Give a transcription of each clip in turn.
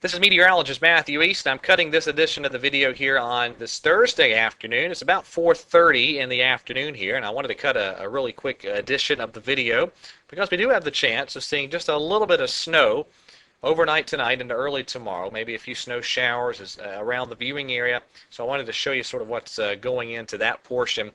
This is meteorologist Matthew East. I'm cutting this edition of the video here on this Thursday afternoon. It's about 4:30 in the afternoon here, and I wanted to cut a really quick edition of the video because we do have the chance of seeing just a little bit of snow overnight tonight into early tomorrow, maybe a few snow showers around the viewing area. So I wanted to show you sort of what's going into that portion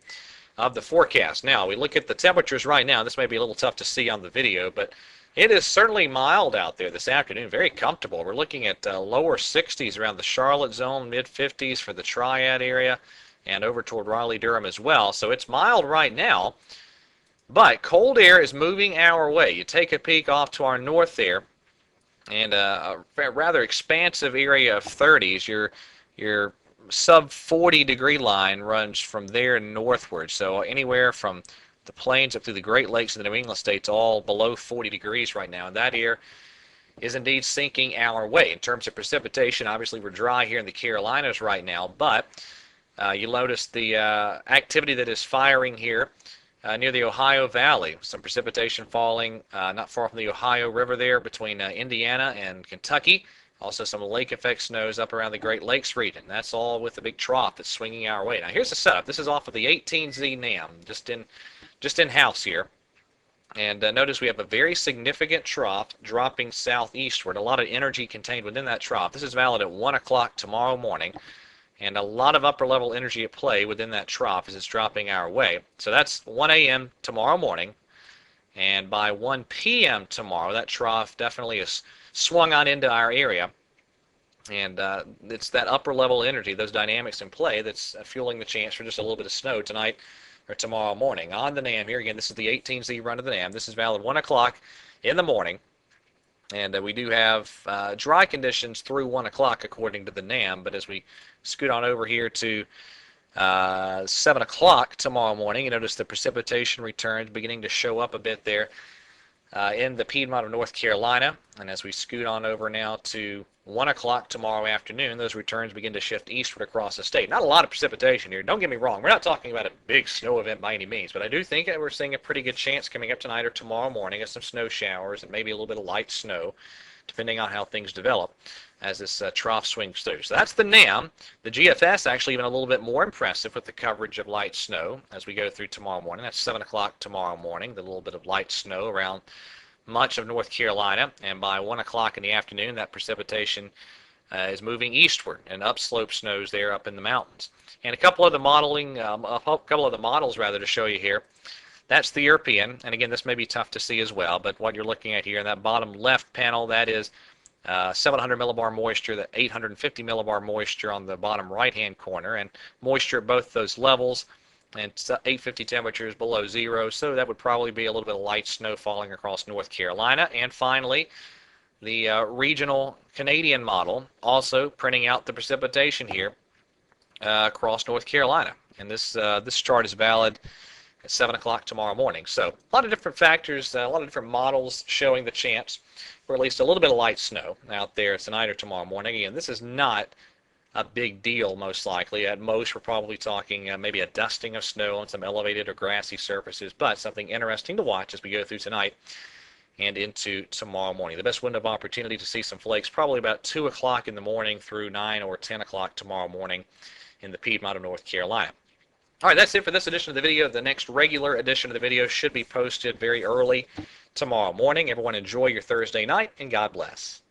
of the forecast. Now, we look at the temperatures right now. This may be a little tough to see on the video, but it is certainly mild out there this afternoon, very comfortable. We're looking at lower 60s around the Charlotte zone, mid 50s for the Triad area, and over toward Raleigh-Durham as well. So it's mild right now, but cold air is moving our way. You take a peek off to our north there, and a rather expansive area of 30s. Your sub 40 degree line runs from there northward, so anywhere from the plains up through the Great Lakes and the New England states, all below 40 degrees right now. And that air is indeed sinking our way. In terms of precipitation, obviously we're dry here in the Carolinas right now, but you'll notice the activity that is firing here near the Ohio Valley. Some precipitation falling not far from the Ohio River there between Indiana and Kentucky. Also some lake effect snows up around the Great Lakes region. That's all with the big trough that's swinging our way. Now here's the setup. This is off of the 18Z NAM, just in-house here. And notice we have a very significant trough dropping southeastward. A lot of energy contained within that trough. This is valid at 1 o'clock tomorrow morning. And a lot of upper-level energy at play within that trough as it's dropping our way. So that's 1 a.m. tomorrow morning. And by 1 p.m. tomorrow, that trough definitely is swung on into our area. And it's that upper-level energy, those dynamics in play, that's fueling the chance for just a little bit of snow tonight or tomorrow morning. On the NAM here, again, this is the 18Z run of the NAM. This is valid 1 o'clock in the morning. And we do have dry conditions through 1 o'clock according to the NAM. But as we scoot on over here to 7 o'clock tomorrow morning, you notice the precipitation returns beginning to show up a bit there in the Piedmont of North Carolina. And as we scoot on over now to 1 o'clock tomorrow afternoon, those returns begin to shift eastward across the state. Not a lot of precipitation here. Don't get me wrong. We're not talking about a big snow event by any means, but I do think that we're seeing a pretty good chance coming up tonight or tomorrow morning of some snow showers and maybe a little bit of light snow, depending on how things develop as this trough swings through. So that's the NAM. The GFS actually even a little bit more impressive with the coverage of light snow as we go through tomorrow morning. That's 7 o'clock tomorrow morning, the little bit of light snow around much of North Carolina, and by 1 o'clock in the afternoon, that precipitation is moving eastward, and upslope snows there up in the mountains. And a couple of the models rather to show you here. That's the European, and again, this may be tough to see as well, but what you're looking at here in that bottom left panel, that is 700 millibar moisture, the 850 millibar moisture on the bottom right-hand corner, and moisture at both those levels, and 850 temperatures below zero, so that would probably be a little bit of light snow falling across North Carolina. And finally, the regional Canadian model also printing out the precipitation here across North Carolina. And this chart is valid at 7 o'clock tomorrow morning. So a lot of different factors, a lot of different models showing the chance for at least a little bit of light snow out there tonight or tomorrow morning. Again, this is not a big deal, most likely. At most, we're probably talking maybe a dusting of snow on some elevated or grassy surfaces, but something interesting to watch as we go through tonight and into tomorrow morning. The best window of opportunity to see some flakes probably about 2 o'clock in the morning through 9 or 10 o'clock tomorrow morning in the Piedmont of North Carolina. All right, that's it for this edition of the video. The next regular edition of the video should be posted very early tomorrow morning. Everyone enjoy your Thursday night, and God bless.